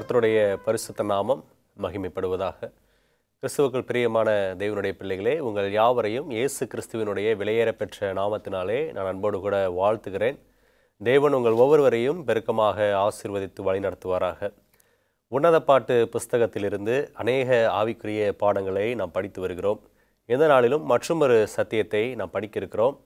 கர்த்தருடைய பரிசுத்த நாமம் மகிமைப்படுவதாக. கிறிஸ்துவுக்குள் பிரியமான தேவனுடைய பிள்ளைகளே, உங்கள் யாவரையும் இயேசு கிறிஸ்துவினுடைய விலையேற பெற்ற நாமத்தினாலே நான் அன்போடு கூட வாழ்த்துகிறேன். தேவன் உங்கள் ஒவ்வொருவரையும் பெருக்கமாக ஆசீர்வதித்து வழிநடத்துவாராக. உன்னத பாட்டு புஸ்தகத்திலிருந்து அநேக ஆவிக்குரிய பாடங்களை நாம் படித்து வருகிறோம். எந்த நாளிலும் மற்றொரு சத்தியத்தை நாம் படிக்க இருக்கிறோம்.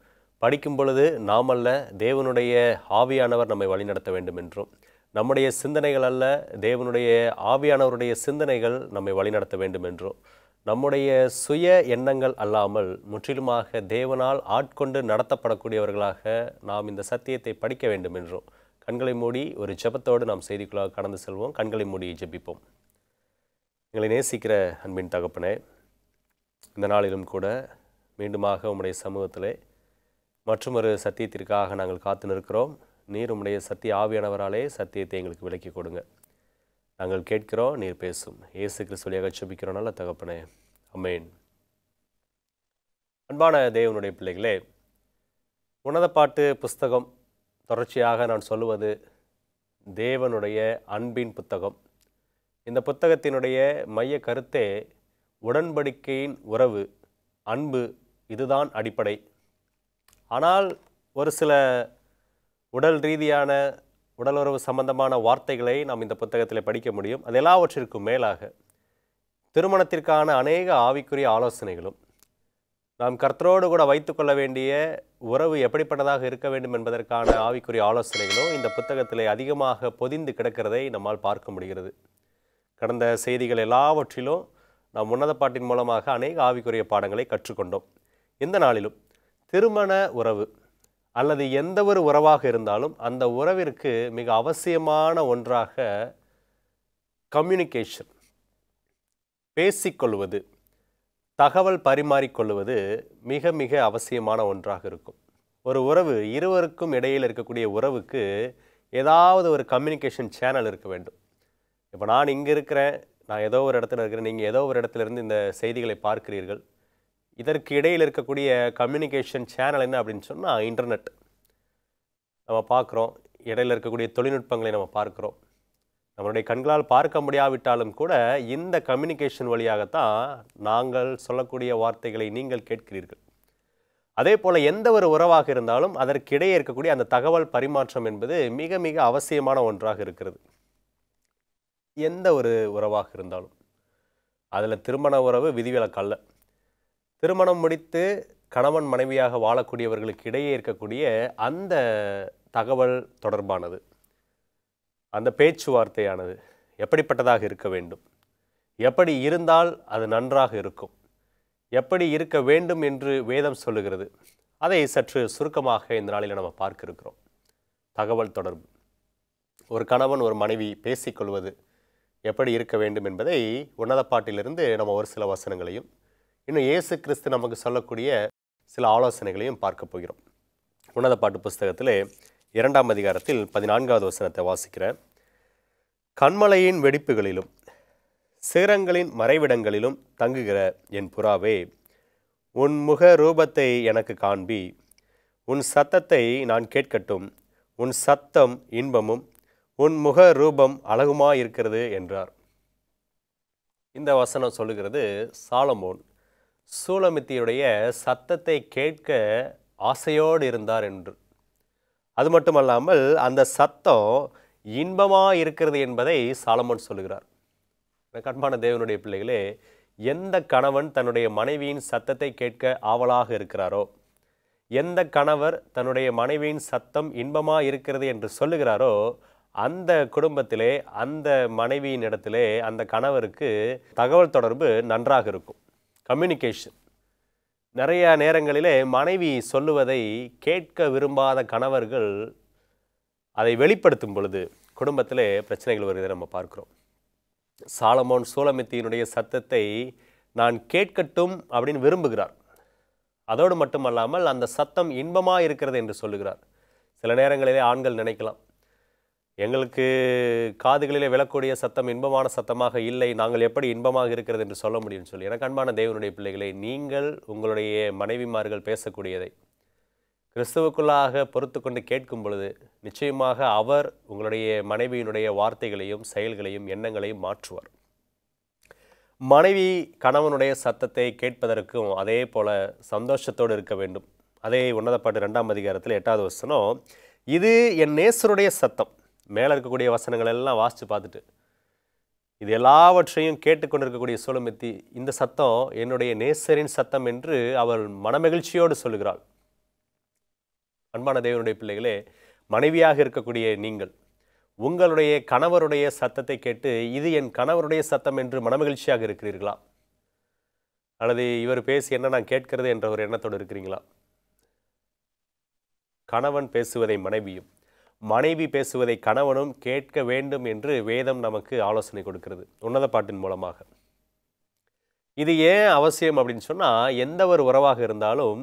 படிக்கும் பொழுது நாமல்ல, தேவனுடைய ஆவியானவர் நம்மை வழிநடத்த வேண்டும் என்றும், நம்முடைய சிந்தனைகள் அல்ல, தேவனுடைய ஆவியானவருடைய சிந்தனைகள் நம்மை வழிநடத்த வேண்டும் என்றும், நம்முடைய சுய எண்ணங்கள் அல்லாமல் முற்றிலுமாக தேவனால் ஆட்கொண்டு நடத்தப்படக்கூடியவர்களாக நாம் இந்த சத்தியத்தை படிக்க வேண்டும் என்றும், கண்களை மூடி ஒரு ஜெபத்தோடு நாம் செய்திக்குள்ளாக கடந்து செல்வோம். கண்களை மூடி ஜெபிப்போம். எங்களை நேசிக்கிற அன்பின் தகப்பனே, இந்த நாளிலும் கூட மீண்டுமாக உம்முடைய சமூகத்திலே மற்றொரு சத்தியத்திற்காக நாங்கள் காத்து நிற்கிறோம். நீர் உம்முடைய சத்திய ஆவியானவராலே சத்தியத்தை எங்களுக்கு விளக்கி கொடுங்க. நாங்கள் கேட்கிறோம், நீர் பேசும். இயேசு கிறிஸ்து வழியாக ஜெபிக்கிறோம் நல்ல தகப்பனே, ஆமென். அன்பான தேவனுடைய பிள்ளைகளே, உன்னத பாட்டு புஸ்தகம் தொடர்ச்சியாக நான் சொல்லுவது தேவனுடைய அன்பின் புத்தகம். இந்த புத்தகத்தினுடைய மைய கருத்தே உடன்படிக்கையின் உறவு, அன்பு. இதுதான் அடிப்படை. ஆனால் ஒரு சில உடல் ரீதியான உடலுறவு சம்பந்தமான வார்த்தைகளை நாம் இந்த புத்தகத்தில் படிக்க முடியும். அது எல்லாவற்றிற்கும் மேலாக திருமணத்திற்கான அநேக ஆவிக்குரிய ஆலோசனைகளும், நாம் கர்த்தரோடு கூட வைத்துக்கொள்ள வேண்டிய உறவு எப்படிப்பட்டதாக இருக்க வேண்டும் என்பதற்கான ஆவிக்குரிய ஆலோசனைகளும் இந்த புத்தகத்தில் அதிகமாக பொதிந்து கிடக்கிறதை நம்மால் பார்க்க முடிகிறது. கடந்த செய்திகள் எல்லாவற்றிலும் நாம் உன்னத பாட்டின் மூலமாக அநேக ஆவிக்குரிய பாடங்களை கற்றுக்கொண்டோம். இந்த நாளிலும் திருமண உறவு அல்லது எந்த ஒரு உறவாக இருந்தாலும் அந்த உறவிற்கு மிக அவசியமான ஒன்றாக கம்யூனிகேஷன், பேசிக்கொள்வது, தகவல் பரிமாறிக்கொள்வது மிக மிக அவசியமான ஒன்றாக இருக்கும். ஒரு உறவு, இருவருக்கும் இடையில் இருக்கக்கூடிய உறவுக்கு ஏதாவது ஒரு கம்யூனிகேஷன் சேனல் இருக்க வேண்டும். இப்போ நான் இங்கே இருக்கிறேன், நான் ஏதோ ஒரு இடத்துல இருக்கிறேன், நீங்கள் ஏதோ ஒரு இடத்துல இருந்து இந்த செய்திகளை பார்க்கிறீர்கள். இதற்கு இடையில் இருக்கக்கூடிய கம்யூனிகேஷன் சேனல் என்ன அப்படின்னு சொன்னால் இன்டர்நெட். நம்ம பார்க்குறோம், இடையில் இருக்கக்கூடிய தொழில்நுட்பங்களை நம்ம பார்க்குறோம். நம்மளுடைய கண்களால் பார்க்க முடியாவிட்டாலும் கூட இந்த கம்யூனிகேஷன் வழியாகத்தான் நாங்கள் சொல்லக்கூடிய வார்த்தைகளை நீங்கள் கேட்கிறீர்கள். அதே போல் எந்த ஒரு உறவாக இருந்தாலும் அதற்கிடையே இருக்கக்கூடிய அந்த தகவல் பரிமாற்றம் என்பது மிக மிக அவசியமான ஒன்றாக இருக்கிறது. எந்த ஒரு உறவாக இருந்தாலும் அதில் திருமண உறவு விதிவிலக்கல்ல. திருமணம் முடித்து கணவன் மனைவியாக வாழக்கூடியவர்களுக்கு இடையே இருக்கக்கூடிய அந்த தகவல் தொடர்பானது, அந்த பேச்சுவார்த்தையானது எப்படிப்பட்டதாக இருக்க வேண்டும், எப்படி இருந்தால் அது நன்றாக இருக்கும், எப்படி இருக்க வேண்டும் என்று வேதம் சொல்லுகிறது, அதை சற்று சுருக்கமாக இந்த நாளில் நம்ம பார்க்க இருக்கிறோம். தகவல் தொடர்பு, ஒரு கணவன் ஒரு மனைவி பேசிக்கொள்வது எப்படி இருக்க வேண்டும் என்பதை உன்னத பாட்டிலிருந்து நம்ம ஒரு சில வசனங்களையும், இன்னும் இயேசு கிறிஸ்து நமக்கு சொல்லக்கூடிய சில ஆலோசனைகளையும் பார்க்க போகிறோம். உன்னத பாட்டு புஸ்தகத்தில் 2ஆம் அதிகாரத்தில் 14வது வசனத்தை வாசிக்கிறேன். கண்மலையின் வெடிப்புகளிலும் சிகரங்களின் மறைவிடங்களிலும் தங்குகிற என் புறாவே, உன் முக ரூபத்தை எனக்கு காண்பி, உன் சத்தத்தை நான் கேட்கட்டும். உன் சத்தம் இன்பமும் உன் முக ரூபம் அழகுமாயிருக்கிறது என்றார். இந்த வசனம் சொல்லுகிறது, சாலமோன் சூலமித்தியுடைய சத்தத்தை கேட்க ஆசையோடு இருந்தார் என்று. அது மட்டுமல்லாமல் அந்த சத்தம் இன்பமாக இருக்கிறது என்பதை சாலமோன் சொல்லுகிறார். அன்பான தேவனுடைய பிள்ளைகளே, எந்த கணவன் தன்னுடைய மனைவியின் சத்தத்தை கேட்க ஆவலாக இருக்கிறாரோ, எந்த கணவர் தன்னுடைய மனைவியின் சத்தம் இன்பமாக இருக்கிறது என்று சொல்லுகிறாரோ, அந்த குடும்பத்திலே, அந்த மனைவியின் இடத்திலே, அந்த கணவருக்கு தகவல் தொடர்பு நன்றாக இருக்கும். கம்யூனிகேஷன். நிறைய நேரங்களிலே மனைவி சொல்லுவதை கேட்க விரும்பாத கணவர்கள் அதை வெளிப்படுத்தும் பொழுது குடும்பத்திலே பிரச்சனைகள் வருவதை நம்ம பார்க்கிறோம். சாலமோன் சூலமித்தியினுடைய சத்தத்தை நான் கேட்கட்டும் அப்படின்னு விரும்புகிறார். அதோடு மட்டுமல்லாமல் அந்த சத்தம் இன்பமாக இருக்கிறது என்று சொல்லுகிறார். சில நேரங்களிலே ஆண்கள் நினைக்கலாம், எங்களுக்கு காதுகளிலே விழக்கூடிய சத்தம் இன்பமான சத்தமாக இல்லை, நாங்கள் எப்படி இன்பமாக இருக்கிறது என்று சொல்ல முடியும்னு சொல்லி. எனக்கு அன்பான தேவனுடைய பிள்ளைகளை, நீங்கள் உங்களுடைய மனைவிமார்கள் பேசக்கூடியதை கிறிஸ்துவுக்குள்ளாக பொறுத்து கொண்டு கேட்கும் பொழுது நிச்சயமாக அவர் உங்களுடைய மனைவியினுடைய வார்த்தைகளையும் செயல்களையும் எண்ணங்களையும் மாற்றுவார். மனைவி கணவனுடைய சத்தத்தை கேட்பதற்கும் அதே போல சந்தோஷத்தோடு இருக்க வேண்டும். அதே உன்னத பாட்டு 2ஆம் அதிகாரத்தில் 8வது வசனம், இது என் நேசருடைய சத்தம். மேலே இருக்கக்கூடிய வசனங்கள் எல்லாம் வாசித்து பார்த்துட்டு இது எல்லாவற்றையும் கேட்டுக்கொண்டிருக்கக்கூடிய சூலமித்தி, இந்த சத்தம் என்னுடைய நேசரின் சத்தம் என்று அவள் மனமகிழ்ச்சியோடு சொல்லுகிறாள். அன்பான தேவனுடைய பிள்ளைகளே, மனைவியாக இருக்கக்கூடிய நீங்கள் உங்களுடைய கணவருடைய சத்தத்தை கேட்டு இது என் கணவருடைய சத்தம் என்று மனமகிழ்ச்சியாக இருக்கிறீர்களா? அல்லது இவர் பேசி என்ன நான் கேட்கிறது என்ற ஒரு எண்ணத்தோடு இருக்கிறீங்களா? கணவன் பேசுவதை மனைவியும், மனைவி பேசுவதை கணவனும் கேட்க வேண்டும் என்று வேதம் நமக்கு ஆலோசனை கொடுக்கிறது உன்னத பாட்டின் மூலமாக. இது ஏன் அவசியம் அப்படின்னு சொன்னால், எந்த ஒரு உறவாக இருந்தாலும்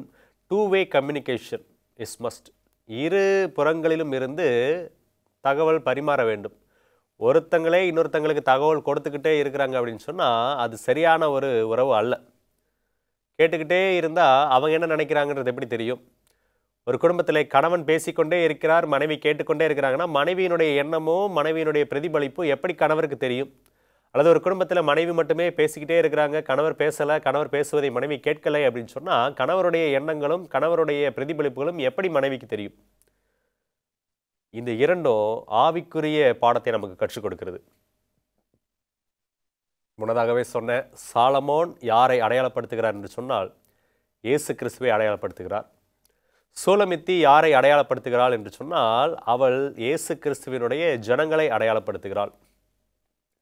2-way கம்யூனிகேஷன் இஸ் மஸ்ட். இரு புறங்களிலும் இருந்து தகவல் பரிமாற வேண்டும். ஒருத்தங்களே இன்னொருத்தங்களுக்கு தகவல் கொடுத்துக்கிட்டே இருக்கிறாங்க அப்படின்னு சொன்னால் அது சரியான ஒரு உறவு அல்ல. கேட்டுக்கிட்டே இருந்தால் அவங்க என்ன நினைக்கிறாங்கன்றது எப்படி தெரியும்? ஒரு குடும்பத்தில் கணவன் பேசிக்கொண்டே இருக்கிறார், மனைவி கேட்டுக்கொண்டே இருக்கிறாங்கன்னா மனைவியினுடைய எண்ணமும் மனைவியினுடைய பிரதிபலிப்பும் எப்படி கணவருக்கு தெரியும்? அல்லது ஒரு குடும்பத்தில் மனைவி மட்டுமே பேசிக்கிட்டே இருக்கிறாங்க, கணவர் பேசலை, கணவர் பேசுவதை மனைவி கேட்கலை அப்படின்னு சொன்னால் கணவருடைய எண்ணங்களும் கணவருடைய பிரதிபலிப்புகளும் எப்படி மனைவிக்கு தெரியும்? இந்த இரண்டும் ஆவிக்குரிய பாடத்தை நமக்கு கற்றுக் கொடுக்கிறது. முன்னதாகவே சொன்ன சாலமோன் யாரை அடையாளப்படுத்துகிறார் என்று சொன்னால் இயேசு கிறிஸ்துவை அடையாளப்படுத்துகிறார். சூலமித்தி யாரை அடையாளப்படுத்துகிறாள் என்று சொன்னால் அவள் இயேசு கிறிஸ்துவினுடைய ஜனங்களை அடையாளப்படுத்துகிறாள்.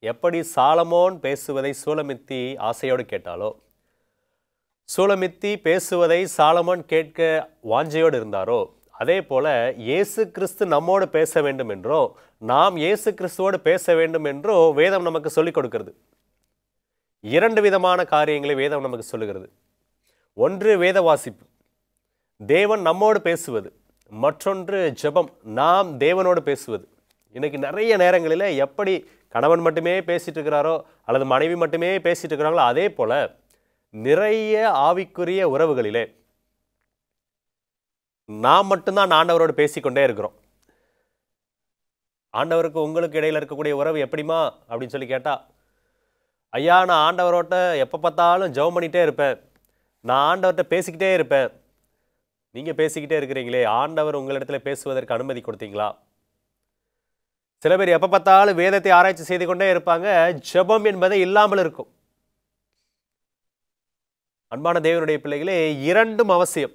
எப்படி சாலமோன் பேசுவதை சூலமித்தி ஆசையோடு கேட்டாலோ, சூலமித்தி பேசுவதை சாலமோன் கேட்க வாஞ்சையோடு இருந்தாரோ, அதே போல இயேசு கிறிஸ்து நம்மோடு பேச வேண்டும் என்றோ நாம் இயேசு கிறிஸ்துவோடு பேச வேண்டும் என்றோ வேதம் நமக்கு சொல்லிக் கொடுக்கிறது. 2 விதமான காரியங்களை வேதம் நமக்கு சொல்லுகிறது. ஒன்று வேத வாசிப்பு, தேவன் நம்மோடு பேசுவது. மற்றொன்று ஜெபம், நாம் தேவனோடு பேசுவது. இன்னைக்கு நிறைய நேரங்களில் எப்படி கணவன் மட்டுமே பேசிட்டு இருக்கிறாரோ அல்லது மனைவி மட்டுமே பேசிட்டு இருக்கிறாங்களோ அதே போல நிறைய ஆவிக்குரிய உறவுகளிலே நாம் மட்டும்தான் ஆண்டவரோடு பேசிக்கொண்டே இருக்கிறோம். ஆண்டவருக்கு உங்களுக்கு இடையில இருக்கக்கூடிய உறவு எப்படிமா அப்படின்னு சொல்லி கேட்டா, ஐயா நான் ஆண்டவரோட்ட எப்போ பார்த்தாலும் ஜெபம் பண்ணிகிட்டே இருப்பேன், நான் ஆண்டவர்கிட்ட பேசிக்கிட்டே இருப்பேன். நீங்கள் பேசிக்கிட்டே இருக்கிறீங்களே, ஆண்டவர் உங்களிடத்தில் பேசுவதற்கு அனுமதி கொடுத்தீங்களா? சில பேர் எப்போ பார்த்தாலும் வேதத்தை ஆராய்ச்சி செய்து கொண்டே இருப்பாங்க, ஜெபம் என்பதை இல்லாமல் இருக்கும். அன்பான தேவனுடைய பிள்ளைகளே, 2ம் அவசியம்.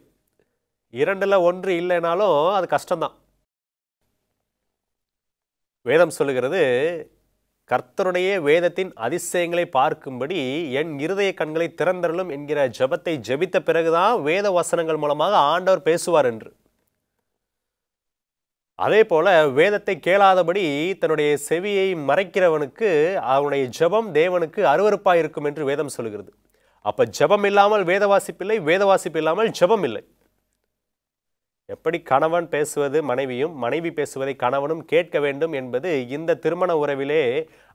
2ல் 1 இல்லைனாலும் அது கஷ்டம்தான். வேதம் சொல்லுகிறது, கர்த்தருடைய வேதத்தின் அதிசயங்களை பார்க்கும்படி என் இருதய கண்களை திறந்தருளும் என்கிற ஜெபத்தை ஜெபித்த பிறகுதான் வேத வசனங்கள் மூலமாக ஆண்டவர் பேசுவார் என்று. அதே போல வேதத்தை கேளாதபடி தன்னுடைய செவியை மறைக்கிறவனுக்கு அவனுடைய ஜெபம் தேவனுக்கு அருவருப்பாய் இருக்கும் என்று வேதம் சொல்லுகிறது. அப்ப ஜெபம் இல்லாமல் வேத வாசிப்பில்லை, வேத வாசிப்பு இல்லாமல் ஜெபம் இல்லை. எப்படி கணவன் பேசுவது மனைவியும், மனைவி பேசுவதை கணவனும் கேட்க வேண்டும் என்பது இந்த திருமண உறவிலே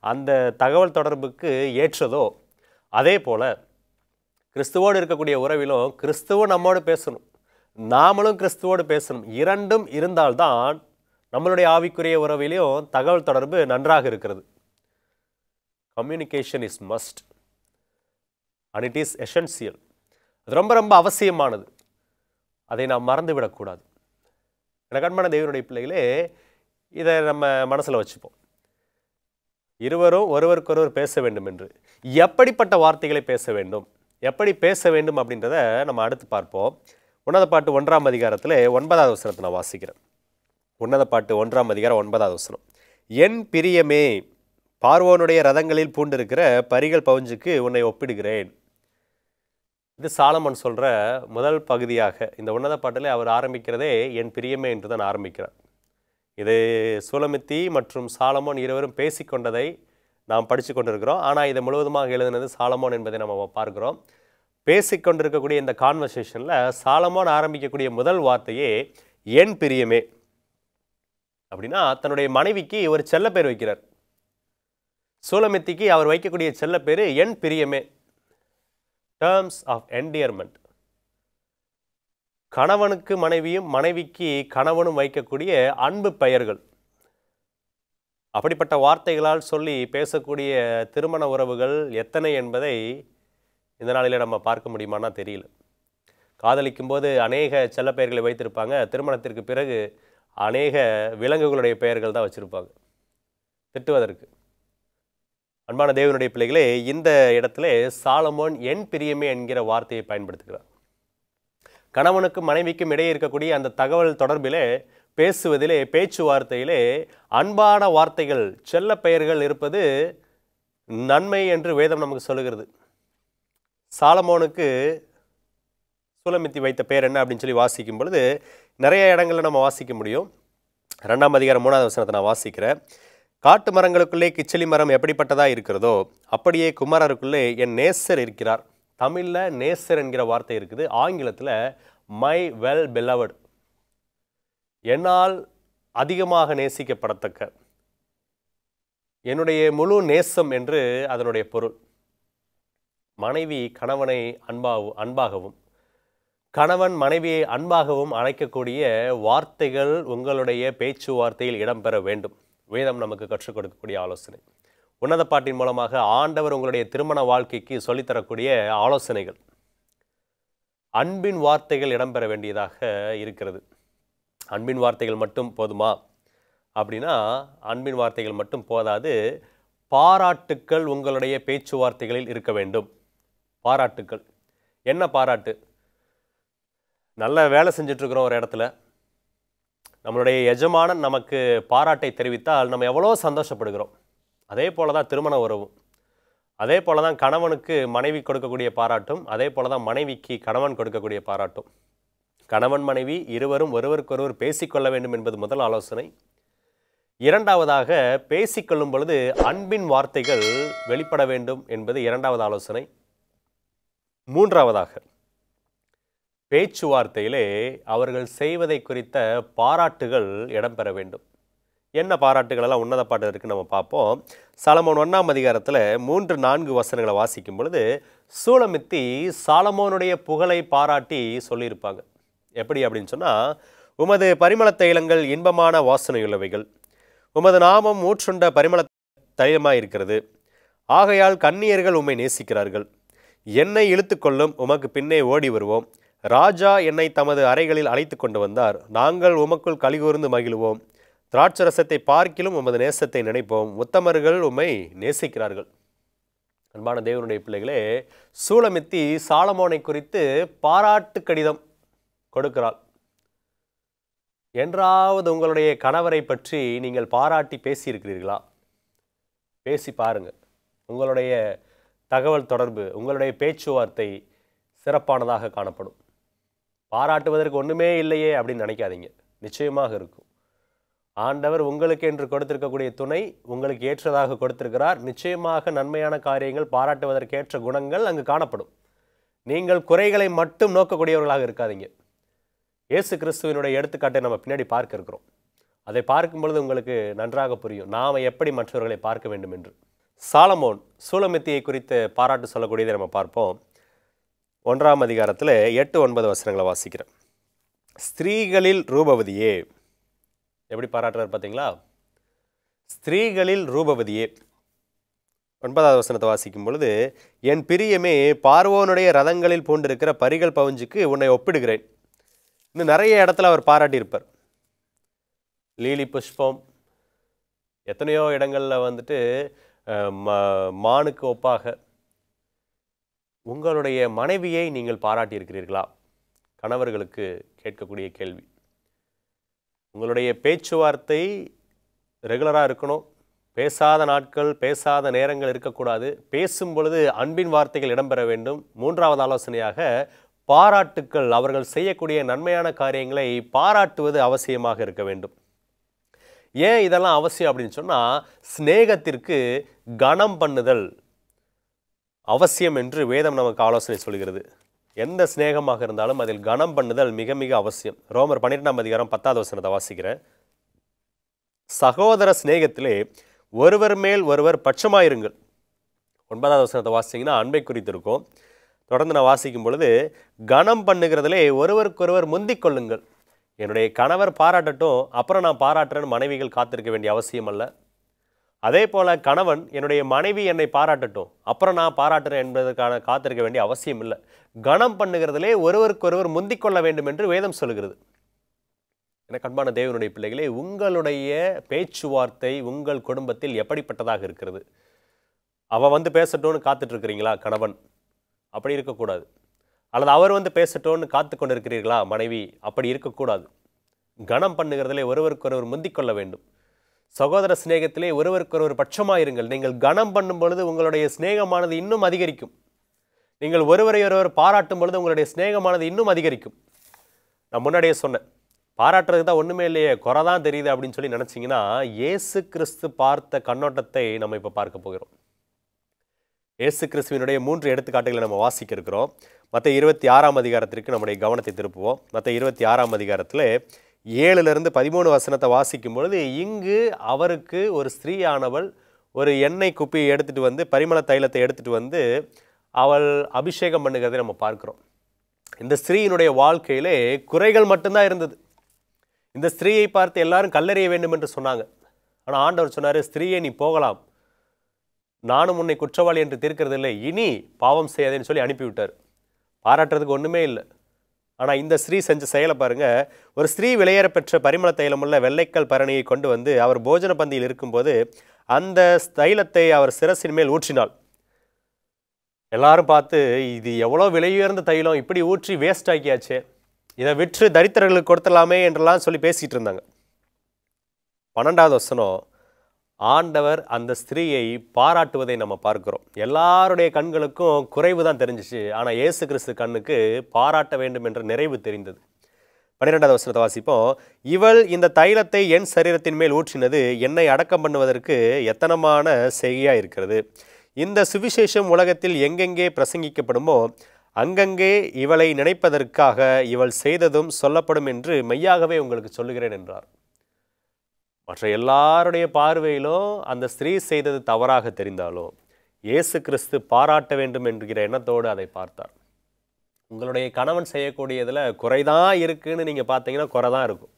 அந்த தகவல் தொடர்புக்கு ஏற்றதோ, அதே போல கிறிஸ்துவோடு இருக்கக்கூடிய உறவிலும் கிறிஸ்துவும் நம்மோடு பேசணும், நாமளும் கிறிஸ்துவோடு பேசணும். 2ம் இருந்தால்தான் நம்மளுடைய ஆவிக்குரிய உறவிலையும் தகவல் தொடர்பு நன்றாக இருக்கிறது. Communication is must and it is essential. அது ரொம்ப ரொம்ப அவசியமானது. அதை நாம் மறந்துவிடக்கூடாது. எனக்கு அன்பான தேவனுடைய பிள்ளைகளே, இதை நம்ம மனசில் வச்சுப்போம். இருவரும் ஒருவருக்கொருவர் பேச வேண்டும் என்று. எப்படிப்பட்ட வார்த்தைகளை பேச வேண்டும், எப்படி பேச வேண்டும் அப்படின்றத நம்ம அடுத்து பார்ப்போம். உன்னத பாட்டு 1ஆம் அதிகாரத்தில் 9வது வசனத்தை நான் வாசிக்கிறேன். உன்னத பாட்டு 1ஆம் அதிகாரம் 9வது வசனம். என் பிரியமே, பார்வோனுடைய ரதங்களில் பூண்டிருக்கிற பரிகள் பவுஞ்சுக்கு உன்னை ஒப்பிடுகிறேன். இது சாலமன் சொல்கிற முதல் பகுதியாக இந்த உன்னத பாட்டில் அவர் ஆரம்பிக்கிறதே என் பிரியமே என்று தான் ஆரம்பிக்கிறார். இது சூலமித்தி மற்றும் சாலமோன் இருவரும் பேசிக்கொண்டதை நாம் படித்து கொண்டிருக்கிறோம். ஆனால் இதை முழுவதுமாக எழுதினது சாலமோன் என்பதை நம்ம பார்க்கிறோம். பேசிக்கொண்டிருக்கக்கூடிய இந்த கான்வர்சேஷனில் சாலமோன் ஆரம்பிக்கக்கூடிய முதல் வார்த்தையே என் பிரியமே. அப்படின்னா தன்னுடைய மனைவிக்கு ஒரு செல்ல பேர் வைக்கிறார். சூலமித்திக்கு அவர் வைக்கக்கூடிய செல்ல பேர் என் பிரியமே, டேர்ம்ஸ் ஆஃப் என்டியர்மெண்ட். கணவனுக்கு மனைவியும் மனைவிக்கு கணவனும் வைக்கக்கூடிய அன்பு பெயர்கள். அப்படிப்பட்ட வார்த்தைகளால் சொல்லி பேசக்கூடிய திருமண உறவுகள் எத்தனை என்பதை இந்த நாளில் நம்ம பார்க்க முடியுமானா தெரியல. காதலிக்கும் போது அநேக செல்ல பெயர்களை வைத்திருப்பாங்க. திருமணத்திற்கு பிறகு அநேக விலங்குகளுடைய பெயர்கள் தான் வச்சுருப்பாங்க திட்டுவதற்கு. அன்பான தேவனுடைய பிள்ளைகளே, இந்த இடத்துல சாலமோன் என் பிரியமே என்கிற வார்த்தையை பயன்படுத்துகிறார். கணவனுக்கும் மனைவிக்கும் இடையே இருக்கக்கூடிய அந்த தகவல் தொடர்பிலே, பேசுவதிலே, பேச்சுவார்த்தையிலே அன்பான வார்த்தைகள், செல்ல பெயர்கள் இருப்பது நன்மை என்று வேதம் நமக்கு சொல்லுகிறது. சாலமோனுக்கு சூலமித்தி வைத்த பெயர் என்ன அப்படின்னு சொல்லி வாசிக்கும் பொழுது நிறைய இடங்களில் நம்ம வாசிக்க முடியும். 2ஆம் அதிகாரம் 3வது வசனத்தை நான் வாசிக்கிறேன். காட்டு மரங்களுக்குள்ளே கிச்சிலி மரம் எப்படிப்பட்டதாக இருக்கிறதோ அப்படியே குமாரருக்குள்ளே என் நேசர் இருக்கிறார். தமிழில் நேசர் என்கிற வார்த்தை இருக்குது. ஆங்கிலத்தில் மை வெல் பிலவட், என்னால் அதிகமாக நேசிக்கப்படத்தக்க, என்னுடைய முழு நேசம் என்று அதனுடைய பொருள். மனைவி கணவனை அன்பாகவும் கணவன் மனைவியை அன்பாகவும் அழைக்கக்கூடிய வார்த்தைகள் உங்களுடைய பேச்சுவார்த்தையில் இடம்பெற வேண்டும். வேதம் நமக்கு கற்றுக் கொடுக்கக்கூடிய ஆலோசனை. உன்னத பாட்டின் மூலமாக ஆண்டவர் உங்களுடைய திருமண வாழ்க்கைக்கு சொல்லித்தரக்கூடிய ஆலோசனைகள். அன்பின் வார்த்தைகள் இடம்பெற வேண்டியதாக இருக்கிறது. அன்பின் வார்த்தைகள் மட்டும் போதுமா அப்படின்னா, அன்பின் வார்த்தைகள் மட்டும் போதாது. பாராட்டுக்கள் உங்களுடைய பேச்சுவார்த்தைகளில் இருக்க வேண்டும். பாராட்டுக்கள். என்ன பாராட்டு? நல்ல வேலை செஞ்சிட்ருக்கிறோம் ஒரு இடத்துல, நம்மளுடைய எஜமானன் நமக்கு பாராட்டை தெரிவித்தால் நம்ம எவ்வளோ சந்தோஷப்படுகிறோம். அதே போல தான் திருமண உறவும். அதே போல தான் கணவனுக்கு மனைவி கொடுக்கக்கூடிய பாராட்டும், அதே போல தான் மனைவிக்கு கணவன் கொடுக்கக்கூடிய பாராட்டும். கணவன் மனைவி இருவரும் ஒருவருக்கொருவர் பேசிக்கொள்ள வேண்டும் என்பது முதல் ஆலோசனை. இரண்டாவதாக, பேசிக்கொள்ளும் பொழுது அன்பின் வார்த்தைகள் வெளிப்பட வேண்டும் என்பது இரண்டாவது ஆலோசனை. மூன்றாவதாக, பேச்சுவார்த்தையிலே அவர்கள் செய்வதை குறித்த பாராட்டுகள் இடம்பெற வேண்டும். என்ன பாராட்டுகள் எல்லாம் உன்னத பாட்டு இருக்குன்னு நம்ம பார்ப்போம். சாலமோன் 1ஆம் அதிகாரத்தில் 3-4 வசனங்களை வாசிக்கும் பொழுது சூலமித்தி சாலமோனுடைய புகழை பாராட்டி சொல்லியிருப்பாங்க. எப்படி அப்படின்னு சொன்னால், உமது பரிமள தைலங்கள் இன்பமான வாசனையுள்ளவைகள், உமது நாமம் ஊற்றுண்ட பரிமள தைலமாக இருக்கிறது, ஆகையால் கன்னியர்கள் உம்மை நேசிக்கிறார்கள். என்னை இழுத்து கொள்ளும், உமக்கு பின்னே ஓடி வருவோம். ராஜா என்னை தமது அறைகளில் அழைத்து கொண்டு வந்தார். நாங்கள் உமக்குள் கலிகூர்ந்து மகிழ்வோம். திராட்சரசத்தை பார்க்கிலும் உமது நேசத்தை நினைப்போம். உத்தமர்கள் உம்மை நேசிக்கிறார்கள். அன்பான தேவனுடைய பிள்ளைகளே, சூலமித்தி சாலமோனை குறித்து பாராட்டு கடிதம் கொடுக்கிறாள். என்றாவது உங்களுடைய கணவரை பற்றி நீங்கள் பாராட்டி பேசியிருக்கிறீர்களா? பேசி பாருங்கள். உங்களுடைய தகவல் தொடர்பு, உங்களுடைய பேச்சுவார்த்தை சிறப்பானதாக காணப்படும். பாராட்டுவதற்கு ஒன்றுமே இல்லையே அப்படின்னு நினைக்காதீங்க. நிச்சயமாக இருக்கும். ஆண்டவர் உங்களுக்கு என்று கொடுத்திருக்கக்கூடிய துணை உங்களுக்கு ஏற்றதாக கொடுத்திருக்கிறார். நிச்சயமாக நன்மையான காரியங்கள், பாராட்டுவதற்கேற்ற குணங்கள் அங்கு காணப்படும். நீங்கள் குறைகளை மட்டும் நோக்கக்கூடியவர்களாக இருக்காதீங்க. இயேசு கிறிஸ்துவினுடைய எடுத்துக்காட்டை நம்ம பின்னாடி பார்க்க இருக்கிறோம். அதை பார்க்கும் பொழுது உங்களுக்கு நன்றாக புரியும் நாம் எப்படி மற்றவர்களை பார்க்க வேண்டும் என்று. சாலமோன் சூலமித்தியை குறித்து பாராட்டு சொல்லக்கூடியதை நம்ம பார்ப்போம். 1ஆம் அதிகாரத்தில் 8-9 வசனங்களை வாசிக்கிறேன். ஸ்திரீகளில் ரூபவதியே, எப்படி பாராட்டுறார் பார்த்தீங்களா? ஸ்திரீகளில் ரூபவதியே. 9வது வசனத்தை வாசிக்கும் பொழுது, என் பிரியமே, பார்வோனுடைய ரதங்களில் பூண்டிருக்கிற பரிகள் பவுஞ்சுக்கு உன்னை ஒப்பிடுகிறேன். இன்னும் நிறைய இடத்துல அவர் பாராட்டியிருப்பார். லீலி புஷ்பம், எத்தனையோ இடங்களில் வந்துட்டு மானுக்கு ஒப்பாக. உங்களுடைய மனைவியை நீங்கள் பாராட்டியிருக்கிறீர்களா? கணவர்களுக்கு கேட்கக்கூடிய கேள்வி. உங்களுடைய பேச்சுவார்த்தை ரெகுலராக இருக்கணும். பேசாத நாட்கள், பேசாத நேரங்கள் இருக்கக்கூடாது. பேசும் பொழுது அன்பின் வார்த்தைகள் இடம்பெற வேண்டும். 3வது ஆலோசனையாக, பாராட்டுக்கள், அவர்கள் செய்யக்கூடிய நன்மையான காரியங்களை பாராட்டுவது அவசியமாக இருக்க வேண்டும். ஏன் இதெல்லாம் அவசியம் அப்படின்னு சொன்னால், ஸ்நேகத்திற்கு கனம் பண்ணுதல் அவசியம் என்று வேதம் நமக்கு ஆலோசனை சொல்கிறது. எந்த ஸ்நேகமாக இருந்தாலும் அதில் கனம் பண்ணுதல் மிக மிக அவசியம். ரோமர் 12ஆம் அதிகாரம் 10வது வசனத்தை வாசிக்கிறேன். சகோதர ஸ்நேகத்திலே ஒருவர் மேல் ஒருவர் பட்சமாயிருங்கள். 9வது வசனத்தை வாசிங்கன்னா அன்பை குறித்து இருக்கும். தொடர்ந்து நான் வாசிக்கும் பொழுது, கனம் பண்ணுகிறதிலே ஒருவருக்கொருவர் முந்திக் கொள்ளுங்கள். என்னுடைய கணவர் பாராட்டட்டும், அப்புறம் நான் பாராட்டுறேன்னு மனைவிகள் காத்திருக்க வேண்டிய அவசியம் அல்ல. அதே போல் கணவன் என்னுடைய மனைவி என்னை பாராட்டட்டும், அப்புறம் நான் பாராட்டுறேன் என்பதற்கான காத்திருக்க வேண்டிய அவசியம் இல்லை. கனம் பண்ணுகிறதிலே ஒருவருக்கொருவர் முந்திக் கொள்ள வேண்டும் என்று வேதம் சொல்கிறது. எனக்கு அன்பான தேவனுடைய பிள்ளைகளே, உங்களுடைய பேச்சுவார்த்தை உங்கள் குடும்பத்தில் எப்படிப்பட்டதாக இருக்கிறது? அவள் வந்து பேசட்டும்னு காத்துட்டு இருக்கிறீங்களா கணவன்? அப்படி இருக்கக்கூடாது. அல்லது அவர் வந்து பேசட்டும்னு காத்து கொண்டு இருக்கிறீர்களா மனைவி? அப்படி இருக்கக்கூடாது. கனம் பண்ணுகிறதிலே ஒருவருக்கொருவர் முந்திக் கொள்ள வேண்டும். சகோதர சிநேகத்திலே ஒருவருக்கொருவர் பட்சமாயிருங்கள். நீங்கள் கனம் பண்ணும் பொழுது உங்களுடைய சிநேகமானது இன்னும் அதிகரிக்கும். நீங்கள் ஒருவரை ஒருவர் பாராட்டும் பொழுது உங்களுடைய சிநேகமானது இன்னும் அதிகரிக்கும். நான் முன்னாடியே சொன்னேன், பாராட்டுறதுக்கு தான் ஒன்றுமே இல்லையே, குறை தான் தெரியுது அப்படின்னு சொல்லி நினச்சிங்கன்னா, இயேசு கிறிஸ்து பார்த்த கண்ணோட்டத்தை நம்ம இப்போ பார்க்க போகிறோம். இயேசு கிறிஸ்துவினுடைய 3 எடுத்துக்காட்டுகளை நம்ம வாசிக்க இருக்கிறோம். மற்ற 26ஆம் அதிகாரத்திற்கு நம்முடைய கவனத்தை திருப்புவோம். மற்ற 26ஆம் அதிகாரத்தில் 7லிருந்து 13 வசனத்தை வாசிக்கும் பொழுது, இங்கு அவருக்கு ஒரு ஸ்திரீயானவள் ஒரு எண்ணெய் குப்பியை எடுத்துகிட்டு வந்து, பரிமள தைலத்தை எடுத்துகிட்டு வந்து அவள் அபிஷேகம் பண்ணுகிறதை நம்ம பார்க்குறோம். இந்த ஸ்திரீயினுடைய வாழ்க்கையிலே குறைகள் மட்டும்தான் இருந்தது. இந்த ஸ்திரீயை பார்த்து எல்லாரும் கல்லெறிய வேண்டும் என்று சொன்னாங்க. ஆனால் ஆண்டவர் சொன்னார், ஸ்திரீயை நீ போகலாம், நானும் உன்னை குற்றவாளி என்று தீர்க்கிறதில்லை, இனி பாவம் செய்யாதேன்னு சொல்லி அனுப்பிவிட்டார். பாராட்டுறதுக்கு ஒன்றுமே இல்லை. ஆனால் இந்த ஸ்திரீ செஞ்ச செயலை பாருங்க. ஒரு ஸ்திரீ விலையேற பெற்ற பரிமள தைலமுள்ள வெள்ளைக்கல் பரணியை கொண்டு வந்து அவர் போஜன பந்தியில் இருக்கும்போது அந்த தைலத்தை அவர் சிரசின் மேல் ஊற்றினாள். எல்லாரும் பார்த்து, இது எவ்வளோ விலையுயர்ந்த தைலம், இப்படி ஊற்றி வேஸ்ட் ஆக்கியாச்சே, இதை விற்று தரித்திரர்களுக்கு கொடுத்தலாமே என்றெல்லாம் சொல்லி பேசிகிட்டு இருந்தாங்க. 12வது வசனம், ஆண்டவர் அந்த ஸ்திரீயை பாராட்டுவதை நம்ம பார்க்கிறோம். எல்லாருடைய கண்களுக்கும் குறைவு தான் தெரிஞ்சிச்சு, ஆனால் இயேசு கிறிஸ்து கண்ணுக்கு பாராட்ட வேண்டும் என்ற நிறைவு தெரிந்தது. 12வது வசனத்தை வாசிப்போம். இவள் இந்த தைலத்தை என் சரீரத்தின் மேல் ஊற்றினது என்னை அடக்கம் பண்ணுவதற்கு எத்தனமான செய்கையாக இருக்கிறது. இந்த சுவிசேஷம் உலகத்தில் எங்கெங்கே பிரசங்கிக்கப்படுமோ அங்கங்கே இவளை நினைப்பதற்காக இவள் செய்ததும் சொல்லப்படும் என்று மெய்யாகவே உங்களுக்கு சொல்லுகிறேன் என்றார். மற்ற எல்லாருடைய பார்வையிலும் அந்த ஸ்திரீ செய்தது தவறாக தெரிந்தாலும் இயேசு கிறிஸ்து பாராட்ட வேண்டும் என்கிற எண்ணத்தோடு அதை பார்த்தார். உங்களுடைய கணவன் செய்யக்கூடியதில் குறைதான் இருக்குன்னு நீங்கள் பார்த்தீங்கன்னா குறை தான் இருக்கும்.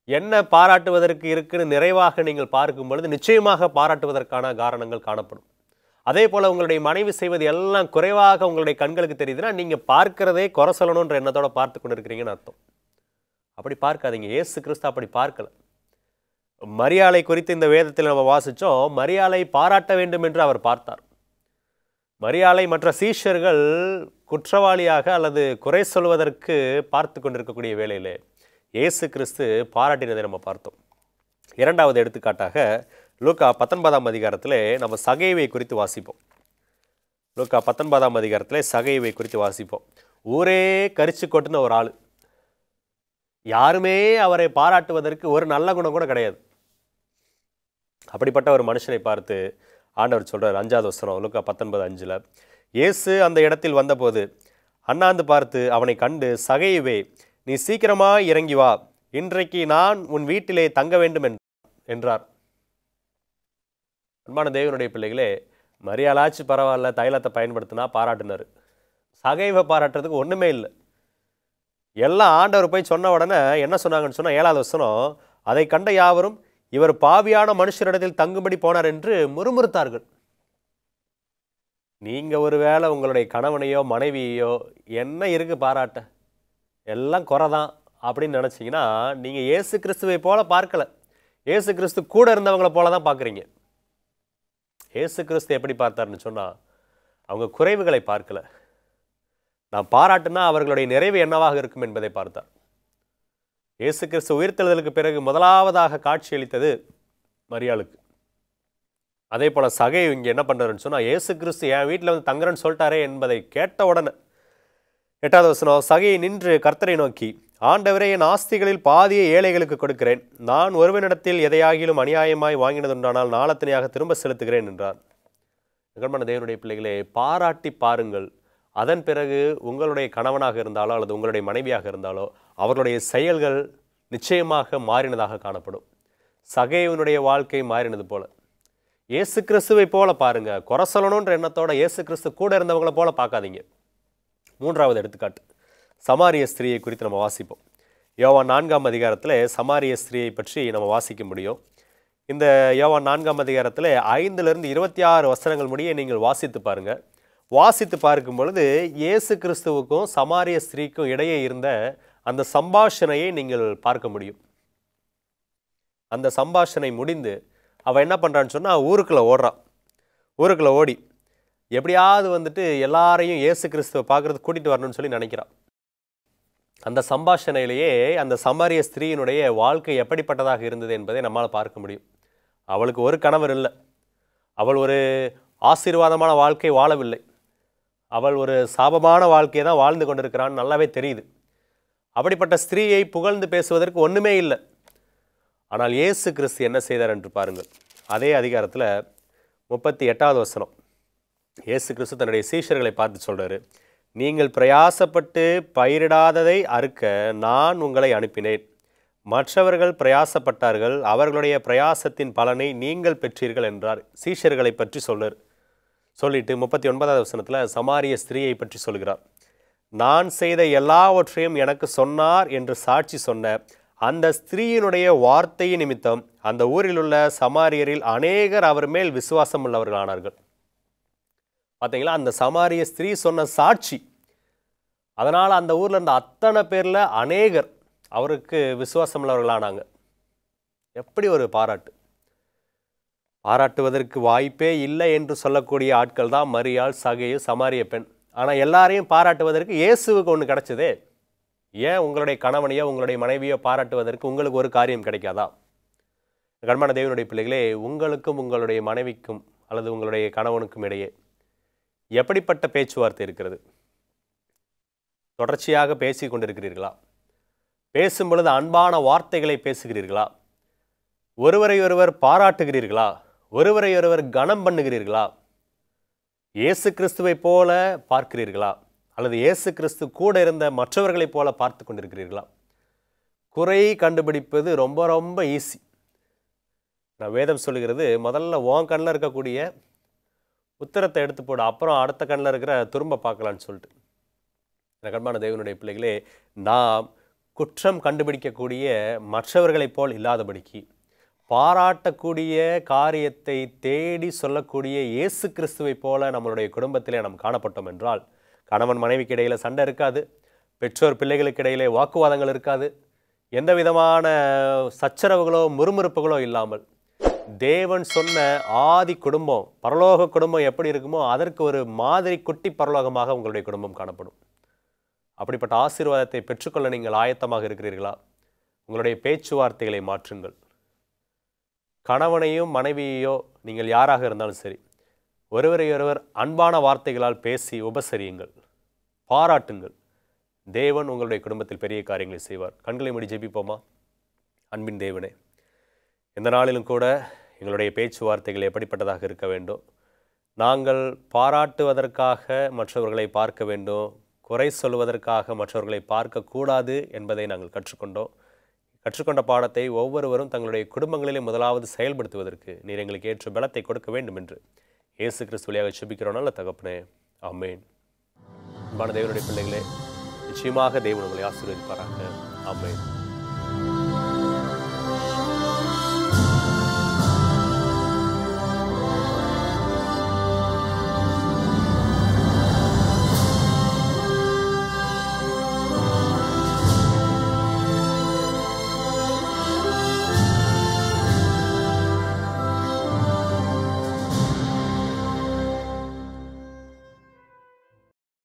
என்ன பாராட்டுவதற்கு இருக்குன்னு நிறைவாக நீங்கள் பார்க்கும் பொழுது நிச்சயமாக பாராட்டுவதற்கான காரணங்கள் காணப்படும். அதே போல் உங்களுடைய மனைவி செய்வது எல்லாம் குறைவாக உங்களுடைய கண்களுக்கு தெரியுதுன்னா நீங்கள் பார்க்கிறதே குறை சொல்லணுன்ற எண்ணத்தோட பார்த்து கொண்டு இருக்கிறீங்கன்னு அர்த்தம். அப்படி பார்க்காதீங்க. இயேசு கிறிஸ்து அப்படி பார்க்கல. மரியாளை குறித்து இந்த வேதத்தில் நம்ம வாசித்தோம். மரியாளை பாராட்ட வேண்டும் என்று அவர் பார்த்தார். மரியாளை மற்ற சீஷர்கள் குற்றவாளியாக அல்லது குறை சொல்வதற்கு பார்த்து கொண்டிருக்கக்கூடிய வேளையிலே இயேசு கிறிஸ்து பாராட்டினதை நம்ம பார்த்தோம். 2வது எடுத்துக்காட்டாக லூக்கா 19ஆம் அதிகாரத்தில் நம்ம சகைவை குறித்து வாசிப்போம். லூக்கா 19ஆம் அதிகாரத்தில் சகைவை குறித்து வாசிப்போம். ஊரே கரிச்சு கொட்டுன ஒரு ஆள், யாருமே அவரை பாராட்டுவதற்கு ஒரு நல்ல குணம் கூட கிடையாது. அப்படிப்பட்ட ஒரு மனுஷனை பார்த்து ஆண்டவர் சொல்கிறார். 5வது வசனம் லூக்கா 19:5. இயேசு அந்த இடத்தில் வந்தபோது அண்ணாந்து பார்த்து அவனை கண்டு, சகைவே, நீ சீக்கிரமாக இறங்கி வா, இன்றைக்கு நான் உன் வீட்டிலே தங்க வேண்டும் என்றார். அன்பான தேவனுடைய பிள்ளைகளே, மரியாளாச்சு பரவாயில்ல, தைலத்தை பயன்படுத்தினா பாராட்டினார். சகைவை பாராட்டுறதுக்கு ஒன்றுமே இல்லை. எல்லாம் ஆண்டவர் போய் சொன்ன உடனே என்ன சொன்னாங்கன்னு சொன்னால் 7வது வசனம், அதை கண்ட யாவரும் இவர் பாவியான மனுஷரிடத்தில் தங்கும்படி போனார் என்று முறுமுறுத்தார்கள். நீங்கள் ஒரு வேளை உங்களுடைய கணவனையோ மனைவியோ என்ன இருக்குது பாராட்ட, எல்லாம் குறை தான் அப்படின்னு நினச்சிங்கன்னா நீங்கள் இயேசு கிறிஸ்துவை போல பார்க்கல. இயேசு கிறிஸ்து கூட இருந்தவங்களை போல தான் பார்க்குறீங்க. இயேசு கிறிஸ்து எப்படி பார்த்தார்னு சொன்னால் அவங்க குறைவுகளை பார்க்கல. நான் பாராட்டுனா அவர்களுடைய நிறைவு என்னவாக இருக்கும் என்பதை பார்த்தார். இயேசு கிறிஸ்து உயிர்த்தெழுதலுக்கு பிறகு முதலாவதாக காட்சியளித்தது மரியாளுக்கு. அதே போல் சகை இங்கே என்ன பண்ணுறாருன்னு சொன்னால், இயேசு கிறிஸ்து என் வீட்டில் வந்து தங்குறேன்னு சொல்லிட்டாரே என்பதை கேட்ட உடனே 8வது வசனம், சகையை நின்று கர்த்தரை நோக்கி, ஆண்டவரே, என் ஆஸ்திகளில் பாதியை ஏழைகளுக்கு கொடுக்கிறேன். நான் ஒருவனிடத்தில் எதையாகிலும் அநியாயமாய் வாங்கினதுண்டானால் நாளத்தனையாக திரும்ப செலுத்துகிறேன் என்றார். நிகழ்மான தேவனுடைய பிள்ளைகளே, பாராட்டி பாருங்கள். அதன் பிறகு உங்களுடைய கணவனாக இருந்தாலோ அல்லது உங்களுடைய மனைவியாக இருந்தாலோ அவர்களுடைய செயல்கள் நிச்சயமாக மாறினதாக காணப்படும். சகைவனுடைய வாழ்க்கை மாறினது போல இயேசு கிறிஸ்துவை போல பாருங்க. குறை சொல்லணுன்ற எண்ணத்தோட இயேசு கிறிஸ்து கூட இருந்தவங்களை போல பார்க்காதீங்க. மூன்றாவது எடுத்துக்காட்டு சமாரிய ஸ்திரீயை குறித்து நம்ம வாசிப்போம். யோவான் 4ஆம் அதிகாரத்தில் சமாரிய ஸ்திரீயை பற்றி நம்ம வாசிக்க முடியும். இந்த யோவான் 4ஆம் அதிகாரத்தில் 5லிருந்து 26 வசனங்கள் முடிய நீங்கள் வாசித்து பாருங்கள். வாசித்து பார்க்கும் பொழுது இயேசு கிறிஸ்துவுக்கும் சமாரிய ஸ்திரீக்கும் இடையே இருந்த அந்த சம்பாஷணையை நீங்கள் பார்க்க முடியும். அந்த சம்பாஷணை முடிந்து அவள் என்ன பண்ணுறான்னு சொன்னால் ஊருக்குள்ளே ஓடுறான். ஊருக்குள்ளே ஓடி எப்படியாவது எல்லாரையும் இயேசு கிறிஸ்துவை பார்க்குறதுக்கு கூட்டிகிட்டு வரணும்னு சொல்லி நினைக்கிறான். அந்த சம்பாஷணையிலேயே அந்த சமாரிய ஸ்திரீயினுடைய வாழ்க்கை எப்படிப்பட்டதாக இருந்தது என்பதை நம்மால் பார்க்க முடியும். அவளுக்கு ஒரு கணவர் இல்லை. அவள் ஒரு ஆசீர்வாதமான வாழ்க்கை வாழவில்லை. அவள் ஒரு சாபமான வாழ்க்கையை தான் வாழ்ந்து கொண்டிருக்கிறான்னு நல்லாவே தெரியுது. அப்படிப்பட்ட ஸ்திரீயை புகழ்ந்து பேசுவதற்கு ஒன்றுமே இல்லை. ஆனால் இயேசு கிறிஸ்து என்ன செய்தார் என்று பாருங்கள். அதே அதிகாரத்தில் 38வது வசனம் இயேசு கிறிஸ்து தன்னுடைய சீஷர்களை பார்த்து சொல்கிறாரு, நீங்கள் பிரயாசப்பட்டு பயிரிடாததை அறுக்க நான் உங்களை அனுப்பினேன். மற்றவர்கள் பிரயாசப்பட்டார்கள், அவர்களுடைய பிரயாசத்தின் பலனை நீங்கள் பெற்றீர்கள் என்றார். சீஷர்களை பற்றி சொல்லிட்டு 39வது வசனத்தில் சமாரிய ஸ்திரீயை பற்றி சொல்கிறார். நான் செய்த எல்லாவற்றையும் எனக்கு சொன்னார் என்று சாட்சி சொன்ன அந்த ஸ்திரீயினுடைய வார்த்தையின் நிமித்தம் அந்த ஊரில் உள்ள சமாரியரில் அநேகர் அவர் மேல் விசுவாசம் உள்ளவர்களானார்கள். பார்த்தீங்களா, அந்த சமாரிய ஸ்திரீ சொன்ன சாட்சி, அதனால் அந்த ஊரில் இருந்த அத்தனை பேரில் அநேகர் அவருக்கு விசுவாசம் உள்ளவர்களானாங்க. எப்படி ஒரு பாராட்டு! பாராட்டுவதற்கு வாய்ப்பே இல்லை என்று சொல்லக்கூடிய ஆட்கள் தான் மரியாள், சகேயு, சமாரிய பெண். ஆனால் எல்லாரையும் பாராட்டுவதற்கு இயேசுவுக்கு ஒன்று கிடைச்சதே. ஏன் உங்களுடைய கணவனையோ உங்களுடைய மனைவியோ பாராட்டுவதற்கு உங்களுக்கு ஒரு காரியம் கிடைக்காதா? கண்மான தேவனுடைய பிள்ளைகளே, உங்களுக்கும் உங்களுடைய மனைவிக்கும் அல்லது உங்களுடைய கணவனுக்கும் இடையே எப்படிப்பட்ட பேச்சுவார்த்தை இருக்கிறது? தொடர்ச்சியாக பேசி கொண்டிருக்கிறீர்களா? பேசும் பொழுது அன்பான வார்த்தைகளை பேசுகிறீர்களா? ஒருவரை ஒருவர் பாராட்டுகிறீர்களா? ஒருவரை ஒருவர் கனம் பண்ணுகிறீர்களா? இயேசு கிறிஸ்துவை போல பார்க்கிறீர்களா? அல்லது இயேசு கிறிஸ்து கூட இருந்த மற்றவர்களைப் போல பார்த்து கொண்டிருக்கிறீர்களா? குறை கண்டுபிடிப்பது ரொம்ப ரொம்ப ஈஸி. நான் வேதம் சொல்லுகிறது, முதல்ல உன் கண்ணில் இருக்கக்கூடிய உத்தரத்தை எடுத்து போடு, அப்புறம் அடுத்த கண்ணில் இருக்கிற துரும்ப பார்க்கலான்னு சொல்லிட்டு. கண்பான தேவனுடைய பிள்ளைகளே, நாம் குற்றம் கண்டுபிடிக்கக்கூடிய மற்றவர்களைப் போல் இல்லாதபடிக்கு பாராட்டக்கூடிய காரியத்தை தேடி சொல்லக்கூடிய இயேசு கிறிஸ்துவை போல நம்மளுடைய குடும்பத்திலே நாம் காணப்பட்டோம் என்றால், கணவன் மனைவிக்கு இடையில் சண்டை இருக்காது, பெற்றோர் பிள்ளைகளுக்கு இடையிலே வாக்குவாதங்கள் இருக்காது, எந்த விதமான சச்சரவுகளோ முறுமுறுப்புகளோ இல்லாமல் தேவன் சொன்ன ஆதி குடும்பம், பரலோக குடும்பம் எப்படி இருக்குமோ அதற்கு ஒரு மாதிரி குட்டி பரலோகமாக உங்களுடைய குடும்பம் காணப்படும். அப்படிப்பட்ட ஆசீர்வாதத்தை பெற்றுக்கொள்ள நீங்கள் ஆயத்தமாக இருக்கிறீர்களா? உங்களுடைய பேச்சுவார்த்தைகளை மாற்றுங்கள். கணவனையும் மனைவியையோ நீங்கள் யாராக இருந்தாலும் சரி, ஒருவரை ஒருவர் அன்பான வார்த்தைகளால் பேசி உபசரியுங்கள், பாராட்டுங்கள். தேவன் உங்களுடைய குடும்பத்தில் பெரிய காரியங்களை செய்வார். கண்களை மூடி ஜெபிப்போமா? அன்பின் தேவனே, எந்த நாளிலும் கூட எங்களுடைய பேச்சுவார்த்தைகள் எப்படிப்பட்டதாக இருக்க வேண்டும்? நாங்கள் பாராட்டுவதற்காக மற்றவர்களை பார்க்க வேண்டும், குறை சொல்வதற்காக மற்றவர்களை பார்க்கக்கூடாது என்பதை நாங்கள் கற்றுக்கொண்ட பாடத்தை ஒவ்வொருவரும் தங்களுடைய குடும்பங்களிலே முதலாவது செயல்படுத்துவதற்கு நீர் எங்களுக்கு ஏற்ற பலத்தை கொடுக்க வேண்டும் என்று இயேசு கிறிஸ்து வழியாக ஜெபிக்கிறோம். நல்ல தகப்பனே, ஆமென். அன்பான தேவனுடைய பிள்ளைகளே, நிச்சயமாக தேவன் உங்களை ஆசீர்வதிப்பாராக. ஆமென்.